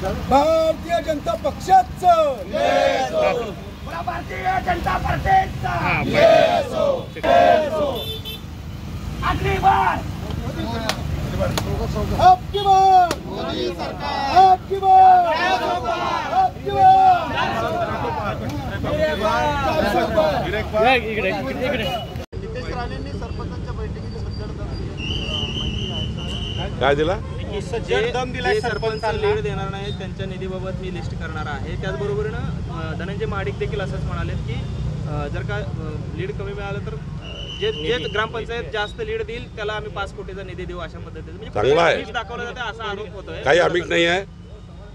भारतीय जनता पक्षाचं भारतीय जनता पार्टीचा अगली बार आपकी बार मोदी सरकार आपकी बार आपकी बार नितेश राणेंनी सरपंचांच्या बैठकीत सज्जड काय दिला दम दिलाय सरपंच लीड देणार नाही त्यांच्या निधीबाबत मी लिस्ट करणार आहे। त्याचबरोबरीनं धनंजय महाडिक देखील असंच म्हणाले की जर का लीड कमी मिळालं तर जे ग्रामपंचायत जास्त लीड देईल त्याला आम्ही 5 कोटीचा निधी देऊ अशा पद्धतीने चांगला आहे दाखवलं जाते असा आरोप होतोय। काही आमिष नाही आहे,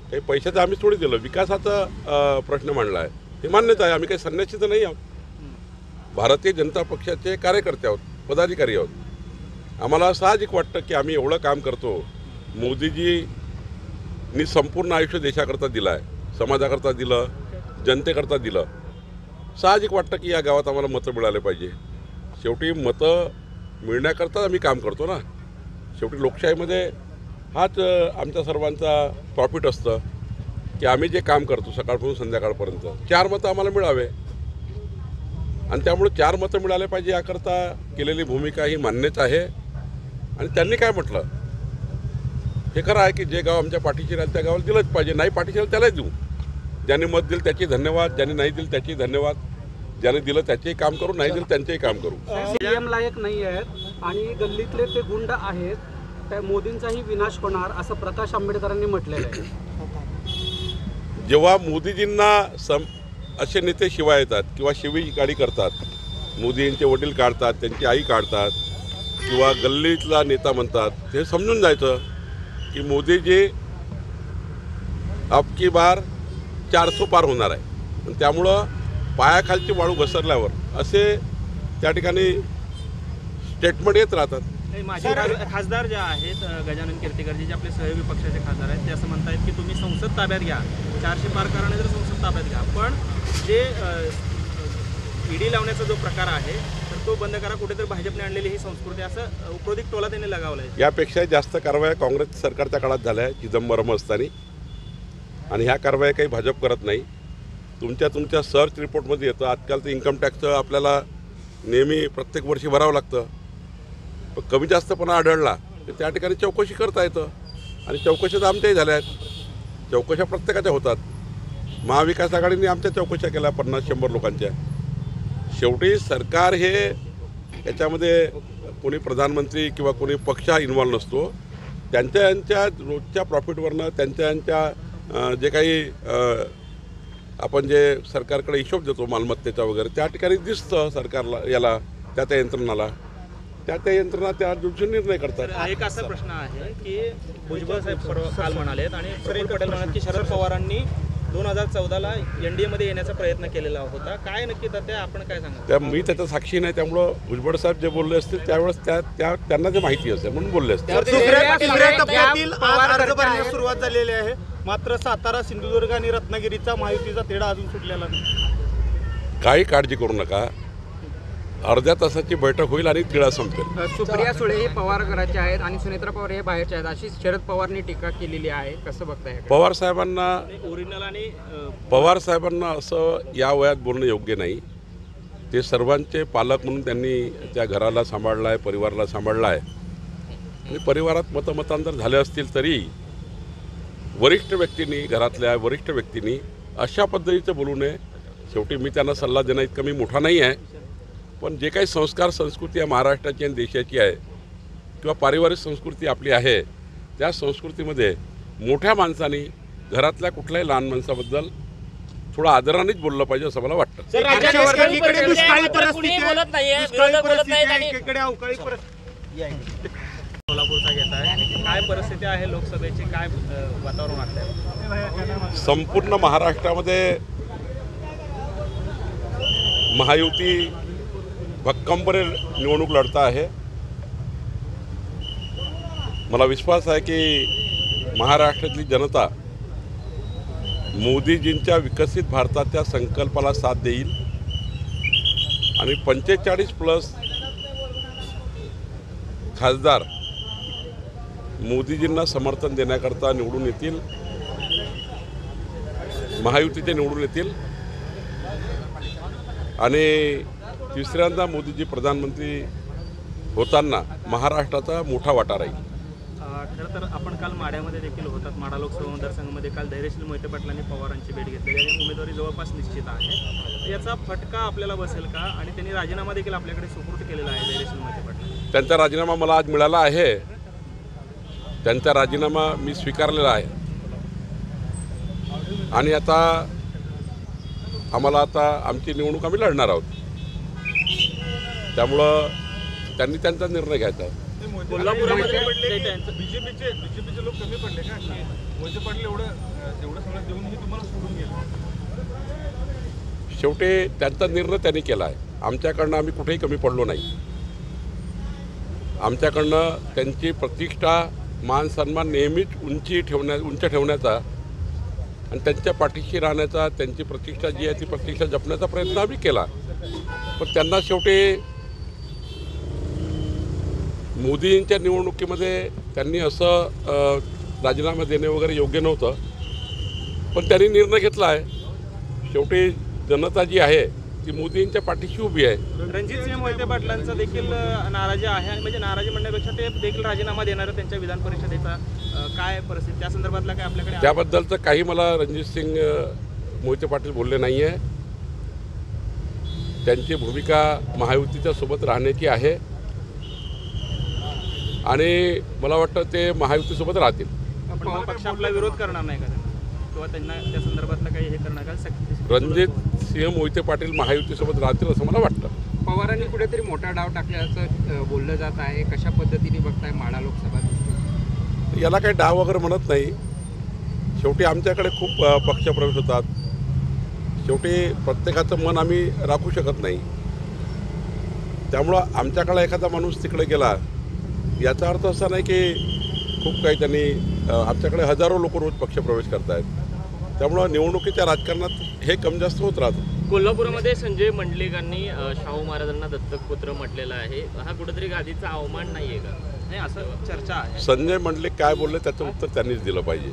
काही पैशाचं आम्ही थोडी दिलं, विकासाचा प्रश्न मांडला आहे हे मान्यता आहे। आम्ही काही संन्यासी तर नाही आहोत, भारतीय जनता पक्षाचे कार्यकर्ते आहोत, पदाधिकारी आहोत। आम्हाला साहजिक वाटतं की आम्ही एवढं काम करतो, मोदीजींनी संपूर्ण आयुष्य देशाकरता दिलं आहे, समाजाकरता दिलं, जनतेकरता दिलं। साहजिक वाटतं की या गावात आम्हाला मतं मिळाले पाहिजे। शेवटी मतं मिळण्याकरता आम्ही काम करतो ना। शेवटी लोकशाहीमध्ये हाच आमच्या सर्वांचा प्रॉफिट असतं की आम्ही जे काम करतो सकाळपासून संध्याकाळपर्यंत 4 मतं आम्हाला मिळावे, आणि त्यामुळे 4 मतं मिळाले पाहिजे याकरता केलेली भूमिका ही मान्यच आहे। आणि त्यांनी काय म्हटलं हे खरं आहे की जे गाव आमच्या पाठीशी राहील त्या गावाला दिलंच पाहिजे, नाही पाठीशी राहील त्यालाच देऊ। ज्यांनी मत दिलं त्याचे धन्यवाद, ज्यांनी नाही दिलं त्याचे धन्यवाद, ज्याने दिलं त्याचेही काम करू, नाही दिलं त्यांचेही काम करू। सीएम लायक नाही आहेत आणि गल्लीतले ते गुंड आहेत, त्या मोदींचाही विनाश होणार असं प्रकाश आंबेडकरांनी म्हटलेलं आहे। जेव्हा मोदीजींना असे नेते शिवाय येतात किंवा शिवीगाडी करतात, मोदींचे वडील काढतात, त्यांची आई काढतात किंवा गल्लीतला नेता म्हणतात, ते समजून जायचं की मोदीजी अबकी बार 400 पार होणार आहे। त्यामुळं पायाखालची वाळू घसरल्यावर असे त्या ठिकाणी स्टेटमेंट येत राहतात। माझे खासदार जे आहेत गजानन कीर्तिकरजी जे आपले सहयोगी पक्षाचे खासदार आहेत ते असं म्हणतायत की तुम्ही संसद ताब्यात घ्या, 400 पार करा नाही तर संसद ताब्यात घ्या, पण जे ईडी लावण्याचा जो प्रकार आहे तर तो बंद करा, कुठेतरी भाजपने आणलेली ही संस्कृती असं उपरोधिक टोला त्यांनी लगावला आहे। यापेक्षा जास्त कारवाया काँग्रेस सरकारच्या काळात झाल्या आहे चिदंबरम असताना, आणि ह्या कारवाया काही भाजप करत नाही। तुमच्या सर्च रिपोर्टमध्ये येतं, आजकाल तर इन्कम टॅक्सचं आपल्याला नेहमी प्रत्येक वर्षी भरावं लागतं, पण कमी जास्तपणा आढळला तर त्या ठिकाणी चौकशी करता येतं, आणि चौकशा तर आमच्याही झाल्या आहेत, चौकशा प्रत्येकाच्या होतात। महाविकास आघाडीने आमच्या चौकशा केल्या 50-100 लोकांच्या। शेवटी सरकार हे याच्यामध्ये कोणी प्रधानमंत्री किंवा कोणी पक्ष इन्व्हॉल्व नसतो, त्यांच्या रोजच्या प्रॉफिटवरनं त्यांच्या जे काही आपण जे सरकारकडे हिशोब देतो मालमत्तेचा वगैरे त्या ठिकाणी दिसतं सरकारला, याला त्या यंत्रणाला, त्या यंत्रणा त्या दृष्टीने निर्णय करतात। एक असा प्रश्न आहे की भुजबळ साहेब काल म्हणालेत आणि प्रफुल्ल पटेल म्हणाले की शरद पवारांनी 2014ला NDA मध्ये येण्याचा प्रयत्न केलेला होता, काय नक्की ते आपण काय सांगा? मी त्याचा साक्षी नाही, त्यामुळं भुजबळ साहेब जे बोलले असतील त्यावेळेस त्यांना ते माहिती असेल म्हणून बोलले असतील। दुसऱ्या टप्प्यातील अर्ज भरण्यास सुरुवात झालेली आहे, मात्र सातारा, सिंधुदुर्ग आणि रत्नागिरीचा महायुतीचा तेढा अजून सुटलेला नाही। काही काळजी करू नका, अर्ध्या तासाची बैठक होईल आणि तिळा संपेल। सुप्रिया सुळे हे पवार घराचे आहेत आणि सुनेत्रा पवार हे बाहेरचे आहेत अशी शरद पवारनी टीका केलेली आहे, कसं बघताय? पवार साहेबांना ओरिजिनल आणि पवार साहेबांना असं या वयात बोलणं योग्य नाही। ते सर्वांचे पालक म्हणून त्यांनी त्या घराला सांभाळलं आहे, परिवाराला सांभाळलं आहे, आणि परिवारात मतमतांतर झाले असतील तरी वरिष्ठ व्यक्तींनी, घरातल्या वरिष्ठ व्यक्तींनी अशा पद्धतीचं बोलू नये। शेवटी मी त्यांना सल्ला देणं इतकं मी मोठा नाही आहे, पण जे काही संस्कार संस्कृती आहे महाराष्ट्राची आणि देशाची आहे किंवा पारिवारिक संस्कृती आपली आहे, त्या संस्कृतीमध्ये मोठ्या माणसांनी घरातल्या कुठल्याही लहान माणसाबद्दल थोडं आदरानेच बोललं पाहिजे असं मला वाटतं। सोलापूरचा घेत आहे, काय परिस्थिती आहे लोकसभेची, काय वातावरण वाटतंय? संपूर्ण महाराष्ट्रामध्ये महायुती भक्कमपणे निवडणूक लढता आहे। मला विश्वास आहे की महाराष्ट्रातली जनता मोदीजींच्या विकसित भारताच्या संकल्पाला साथ देईल आणि 45+ खासदार मोदीजींना समर्थन देण्याकरता निवडून येतील महायुतीचे निवडून येतील आणि तिसऱ्यांदा मोदीजी प्रधानमंत्री होताना महाराष्ट्राचा मोठा वाटा राहील. खरं तर आपण काल माढ्यामध्ये देखील होतात. माढा लोकसभा मतदारसंघामध्ये काल धैर्यशील मोहिते पाटलांनी पवारांची भेट घेतली आणि उमेदवारी जवळपास निश्चित आहे. याचा फटका आपल्याला बसेल का? आणि त्यांनी राजीनामा देखील आपल्याकडे सुपूर्द केलेला आहे धैर्यशील मोहिते पाटलांनी. त्यांचा राजीनामा मला आज मिळाला आहे. त्यांचा राजीनामा मी स्वीकारलेला आहे आणि आता आमची निवडणूक आम्ही लढणार आहोत. त्यामुळं त्यांनी त्यांचा निर्णय घ्यायचा. कोल्हापुरामध्ये त्यांचं बीजेपीचे लोक कमी पडले का? मोहिते पाटील एवढं सगळं देऊनही तुम्हाला सोडून गेलं. शेवटी त्यांचा निर्णय त्यांनी केला आहे. आमच्याकडनं आम्ही कुठेही कमी पडलो नाही. आमच्याकडनं त्यांची प्रतिष्ठा मान सन्मान नेहमीच उंच ठेवण्याचा आणि त्यांच्या पाठीशी राहण्याचा, त्यांची प्रतिष्ठा जी आहे ती प्रतिष्ठा जपण्याचा प्रयत्न आम्ही केला. पण त्यांना शेवटी मोदींच्या निवडणुकीमध्ये त्यांनी असं राजीनामा देणे वगैरे योग्य नव्हतं. पण त्यांनी निर्णय घेतला आहे. शेवटी जनता जी आहे ती मोदींच्या पाठीशी उभी आहे. रणजितसिंह मोहिते पाटलांचा देखील नाराजी आहे आणि म्हणजे नाराजी म्हणण्यापेक्षा ते देखील राजीनामा देणार त्यांच्या विधान परिषदेचा काय परिस्थिती त्या संदर्भातला काय आपल्याकडे? त्याबद्दलचं काही मला रणजितसिंह मोहिते पाटील बोलले नाही आहे. त्यांची भूमिका महायुतीच्या सोबत राहण्याची आहे आणि मला वाटतं ते महायुतीसोबत राहतील. पण पक्ष आपला विरोध करणार नाही का किंवा त्यांना त्या संदर्भातलं काही हे करणार का? रणजित सिंह मोहिते पाटील महायुतीसोबत राहतील असं मला वाटतं. पवारांनी कुठेतरी मोठा डाव टाकल्याचं बोललं जात आहे. कशा पद्धतीने बघताय माढा लोकसभा? याला काही डाव वगैरे म्हणत नाही. शेवटी आमच्याकडे खूप पक्षप्रवेश होतात. शेवटी प्रत्येकाचं मन आम्ही राखू शकत नाही. त्यामुळं आमच्याकडे एखादा माणूस तिकडे गेला याचा अर्थ असा नाही की खूप काही त्यांनी आमच्याकडे हजारो लोक रोज पक्षप्रवेश करत आहेत. त्यामुळं निवडणुकीच्या राजकारणात हे कमी जास्त होत राहतं. कोल्हापूरमध्ये संजय मंडलिकांनी शाहू महाराजांना दत्तक पुत्र म्हटलेलं आहे. हा कुठेतरी गादीचा अवमान नाही आहे का? नाही असं चर्चा आहे. संजय मंडलिक काय बोलले त्याचं उत्तर त्यांनीच दिलं पाहिजे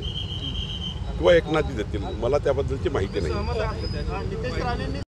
किंवा एकनाथजी देतील. मला त्याबद्दलची माहिती नाही.